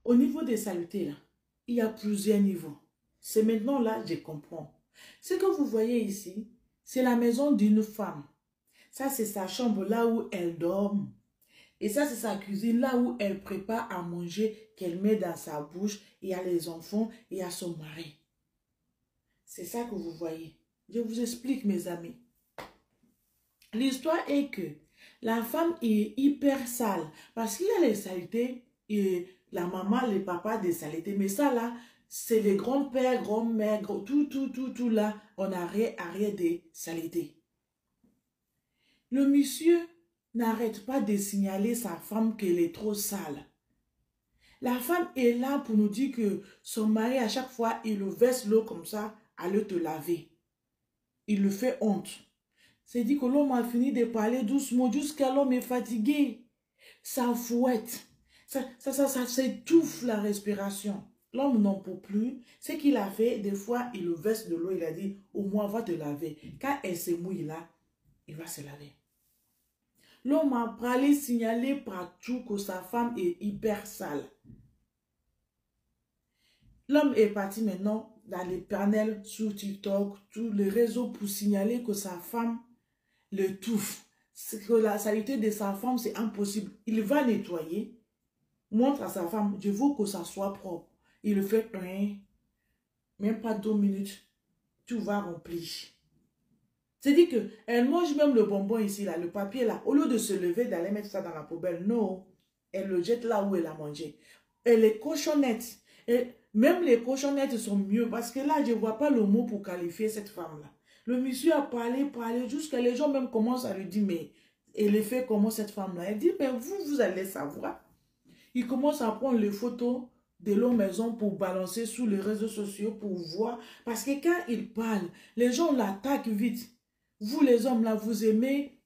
Au niveau des saletés, là, il y a plusieurs niveaux. C'est maintenant là, je comprends. Ce que vous voyez ici, c'est la maison d'une femme. Ça, c'est sa chambre là où elle dort. Et ça, c'est sa cuisine là où elle prépare à manger, qu'elle met dans sa bouche. Il y a les enfants et il y a son mari. C'est ça que vous voyez. Je vous explique, mes amis. L'histoire est que la femme est hyper sale parce qu'il y a les saletés et la maman, les papas des saletés. Mais ça là, c'est les grands-pères, grands-mères, tout là, on a arrière des saletés. Le monsieur n'arrête pas de signaler sa femme qu'elle est trop sale. La femme est là pour nous dire que son mari, à chaque fois, il le verse l'eau comme ça, allez te laver. Il le fait honte. C'est dit que l'homme a fini de parler doucement jusqu'à l'homme est fatigué. Ça fouette. Ça s'étouffe la respiration. L'homme n'en peut plus. Ce qu'il a fait, des fois, il le verse de l'eau. Il a dit, au moins, va te laver. Quand elle se mouille là, il va se laver. L'homme a parlé, signalé partout que sa femme est hyper sale. L'homme est parti maintenant dans les panels sur TikTok, tous les réseaux pour signaler que sa femme le touffe. Que la saleté de sa femme, c'est impossible. Il va nettoyer, montre à sa femme, je veux que ça soit propre. Il le fait rien, même pas 2 minutes, tout va remplir. C'est-à-dire qu'elle mange même le bonbon ici, là, le papier là, au lieu de se lever, d'aller mettre ça dans la poubelle, non, elle le jette là où elle a mangé. Elle est cochonnette. Et même les cochonnettes sont mieux parce que là, je ne vois pas le mot pour qualifier cette femme-là. Le monsieur a parlé, jusqu'à les gens même commencent à lui dire, mais elle est fait comment cette femme-là? Elle dit, mais vous allez savoir. Il commence à prendre les photos de leur maison pour balancer sur les réseaux sociaux pour voir. Parce que quand il parle, les gens l'attaquent vite. Vous les hommes là, vous aimez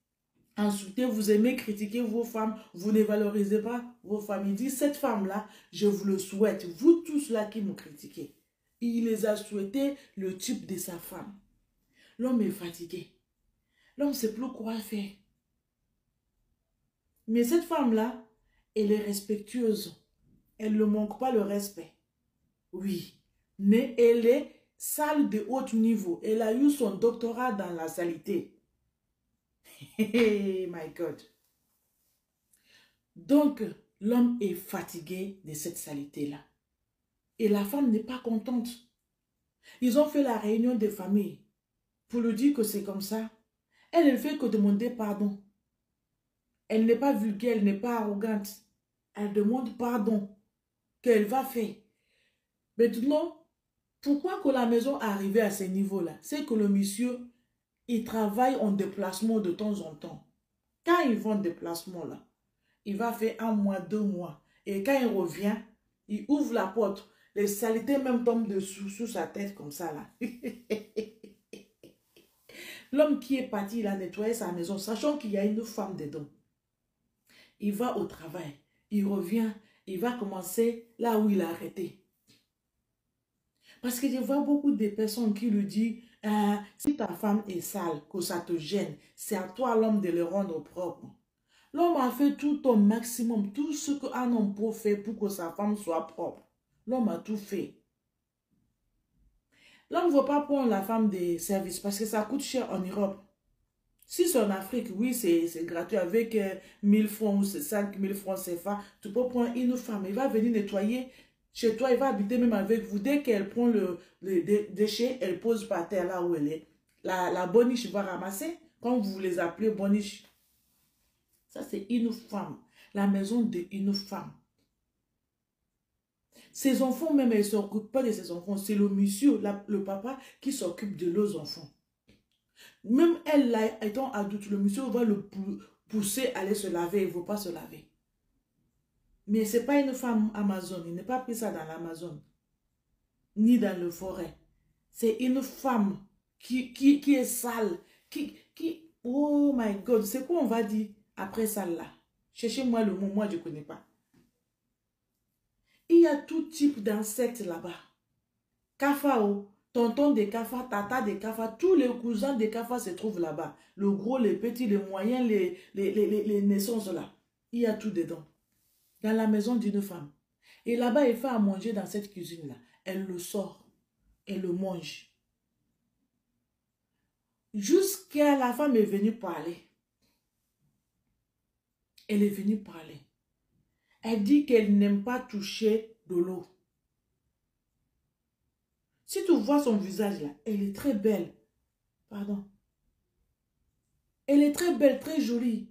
insulter, vous aimez critiquer vos femmes, vous ne valorisez pas vos femmes. Il dit, cette femme-là, je vous le souhaite. Vous tous là qui me critiquez. Il les a souhaité le type de sa femme. L'homme est fatigué. L'homme ne sait plus quoi faire. Mais cette femme-là, elle est respectueuse. Elle ne manque pas le respect. Oui. Mais elle est sale de haut niveau. Elle a eu son doctorat dans la saleté. Hey, my God. Donc, l'homme est fatigué de cette saleté-là. Et la femme n'est pas contente. Ils ont fait la réunion des familles pour lui dire que c'est comme ça. Elle ne fait que demander pardon. Elle n'est pas vulgaire, elle n'est pas arrogante. Elle demande pardon qu'elle va faire. Maintenant, pourquoi que la maison est arrivée à ce niveau-là? C'est que le monsieur, il travaille en déplacement de temps en temps. Quand il va en déplacement là, il va faire 1 mois, 2 mois. Et quand il revient, il ouvre la porte. Les saletés même tombent dessous, sous sa tête comme ça là. L'homme qui est parti, il a nettoyé sa maison, sachant qu'il y a une femme dedans. Il va au travail, il revient, il va commencer là où il a arrêté. Parce que je vois beaucoup de personnes qui lui disent, si ta femme est sale, que ça te gêne, c'est à toi l'homme de le rendre propre. L'homme a fait tout au maximum, tout ce qu'un homme peut faire pour que sa femme soit propre. L'homme a tout fait. L'homme ne veut pas prendre la femme des services parce que ça coûte cher en Europe. Si c'est en Afrique, oui, c'est gratuit. Avec 1000 francs ou 5000 francs CFA, tu peux prendre une femme. Il va venir nettoyer chez toi, il va habiter même avec vous. Dès qu'elle prend le déchet, elle pose par terre là où elle est. La boniche va ramasser, comme vous les appelez boniche. Ça, c'est une femme. La maison d'une femme. Ses enfants, même, elle ne s'occupe pas de ses enfants. C'est le monsieur, le papa, qui s'occupe de leurs enfants. Même elle, là, étant adulte, le monsieur va le pousser à aller se laver. Il ne veut pas se laver. Mais ce n'est pas une femme Amazon. Il n'est pas pris ça dans l'Amazon. Ni dans le forêt. C'est une femme qui est sale. Oh my God. C'est quoi on va dire après sale là? Cherchez-moi le mot. Moi, je ne connais pas. Il y a tout type d'insectes là-bas. Cafao, tonton des cafards, tata des cafards, tous les cousins des cafards se trouvent là-bas. Le gros, les petits, les moyens, les naissances là. Il y a tout dedans. Dans la maison d'une femme. Et là-bas, il fait à manger dans cette cuisine-là. Elle le sort. Elle le mange. Jusqu'à la femme est venue parler. Elle est venue parler. Elle dit qu'elle n'aime pas toucher de l'eau. Si tu vois son visage là, elle est très belle. Pardon. Elle est très belle, très jolie.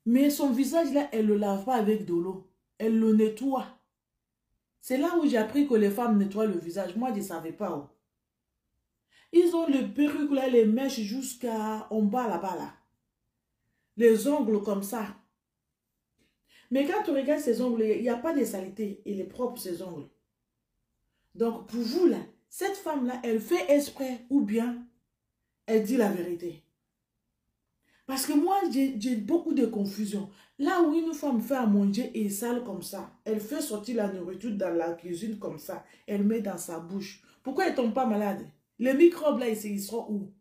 Mais son visage là, elle ne le lave pas avec de l'eau. Elle le nettoie. C'est là où j'ai appris que les femmes nettoient le visage. Moi, je ne savais pas. Oh. Ils ont le perruque là, les mèches jusqu'à en bas là-bas là. Les ongles comme ça. Mais quand tu regardes ses ongles, il n'y a pas de saleté. Il est propre ses ongles. Donc pour vous là, cette femme là, elle fait exprès ou bien elle dit la vérité. Parce que moi, j'ai beaucoup de confusion. Là où une femme fait à manger et sale comme ça, elle fait sortir la nourriture dans la cuisine comme ça, elle met dans sa bouche. Pourquoi elle ne tombe pas malade? Les microbes là, ils seront où?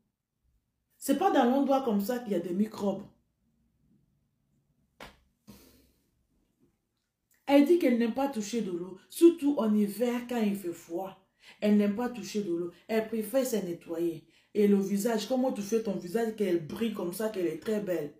C'est pas dans l'endroit comme ça qu'il y a des microbes. Elle dit qu'elle n'aime pas toucher de l'eau, surtout en hiver quand il fait froid. Elle n'aime pas toucher de l'eau. Elle préfère se nettoyer. Et le visage, comment tu fais ton visage qu'elle brille comme ça, qu'elle est très belle.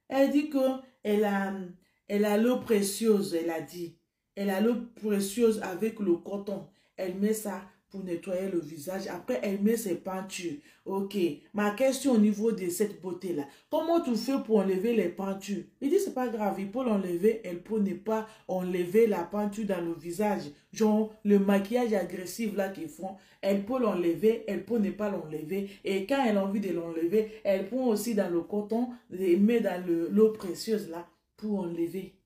Elle dit qu'elle a l'eau précieuse, elle a dit. Elle a l'eau précieuse avec le coton. Elle met ça pour nettoyer le visage. Après, elle met ses peintures. Ok, ma question au niveau de cette beauté-là. Comment tu fais pour enlever les peintures? Il dit, c'est pas grave, il peut l'enlever. Elle peut ne pas enlever la peinture dans le visage. Genre, le maquillage agressif là qu'ils font, elle peut l'enlever, elle peut ne pas l'enlever. Et quand elle a envie de l'enlever, elle prend aussi dans le coton et met dans l'eau précieuse là pour enlever.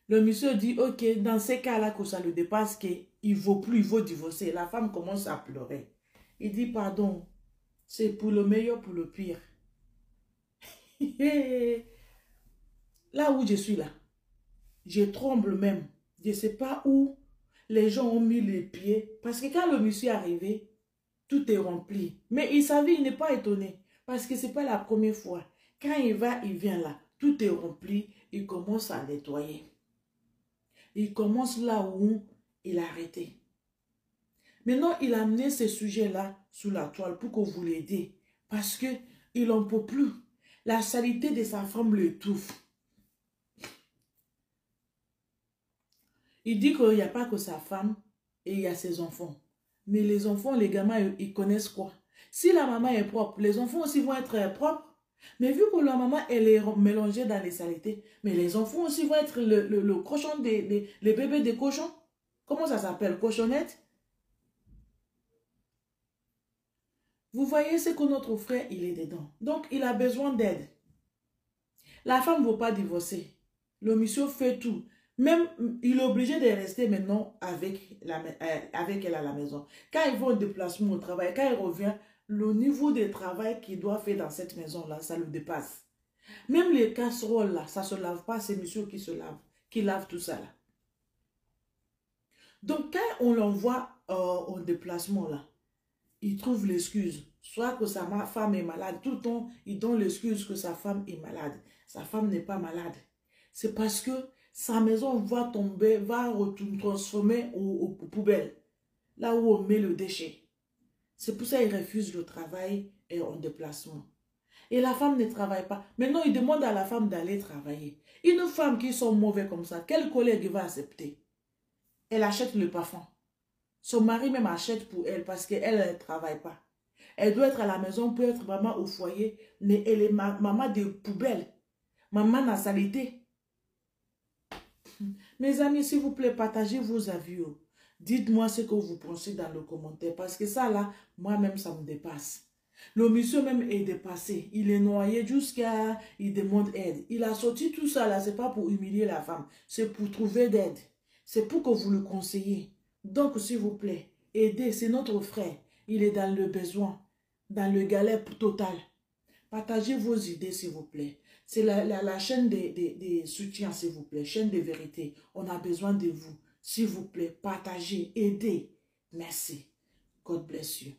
Le monsieur dit, ok, dans ces cas-là que ça le dépasse, qu'il ne vaut plus, il vaut divorcer. La femme commence à pleurer. Il dit, pardon, c'est pour le meilleur, pour le pire. Là où je suis là, je tremble même. Je ne sais pas où les gens ont mis les pieds. Parce que quand le monsieur est arrivé, tout est rempli. Mais il savait, il n'est pas étonné. Parce que ce n'est pas la première fois. Quand il va, il vient là. Tout est rempli. Il commence à nettoyer. Il commence là où il a arrêté. Maintenant, il a amené ces sujets-là sous la toile pour que vous l'aidez. Parce qu'il n'en peut plus. La saleté de sa femme l'étouffe. Il dit qu'il n'y a pas que sa femme et il y a ses enfants. Mais les enfants, les gamins, ils connaissent quoi? Si la maman est propre, les enfants aussi vont être propres. Mais vu que la maman, elle est mélangée dans les saletés, mais les enfants aussi vont être le cochon, les bébés des cochons. Comment ça s'appelle? Cochonnette? Vous voyez, c'est que notre frère, il est dedans. Donc, il a besoin d'aide. La femme ne veut pas divorcer. Le monsieur fait tout. Même, il est obligé de rester maintenant avec elle à la maison. Quand il va au déplacement au travail, quand il revient, le niveau de travail qu'il doit faire dans cette maison-là, ça le dépasse. Même les casseroles, là, ça ne se lave pas, c'est monsieur qui lave tout ça. Là. Donc, quand on l'envoie au déplacement, là, il trouve l'excuse. Soit que sa femme est malade. Tout le temps, il donne l'excuse que sa femme est malade. Sa femme n'est pas malade. C'est parce que sa maison va tomber, va transformer aux poubelles. Là où on met le déchet. C'est pour ça qu'il refuse le travail et en déplacement. Et la femme ne travaille pas. Maintenant, il demande à la femme d'aller travailler. Une femme qui sont mauvais comme ça, quel collègue va accepter? Elle achète le parfum. Son mari même achète pour elle parce qu'elle ne travaille pas. Elle doit être à la maison pour être maman au foyer, mais elle est maman de poubelle. Maman n'a saleté. Mes amis, s'il vous plaît, partagez vos avis. Dites-moi ce que vous pensez dans le commentaire. Parce que ça là, moi-même, ça me dépasse. Le monsieur même est dépassé. Il est noyé jusqu'à... Il demande aide. Il a sorti tout ça là. C'est pas pour humilier la femme. C'est pour trouver d'aide. C'est pour que vous le conseillez. Donc, s'il vous plaît, aidez. C'est notre frère. Il est dans le besoin. Dans le galère total. Partagez vos idées, s'il vous plaît. C'est la chaîne des soutiens, s'il vous plaît. Chaîne de vérité. On a besoin de vous. S'il vous plaît, partagez, aidez. Merci. God bless you.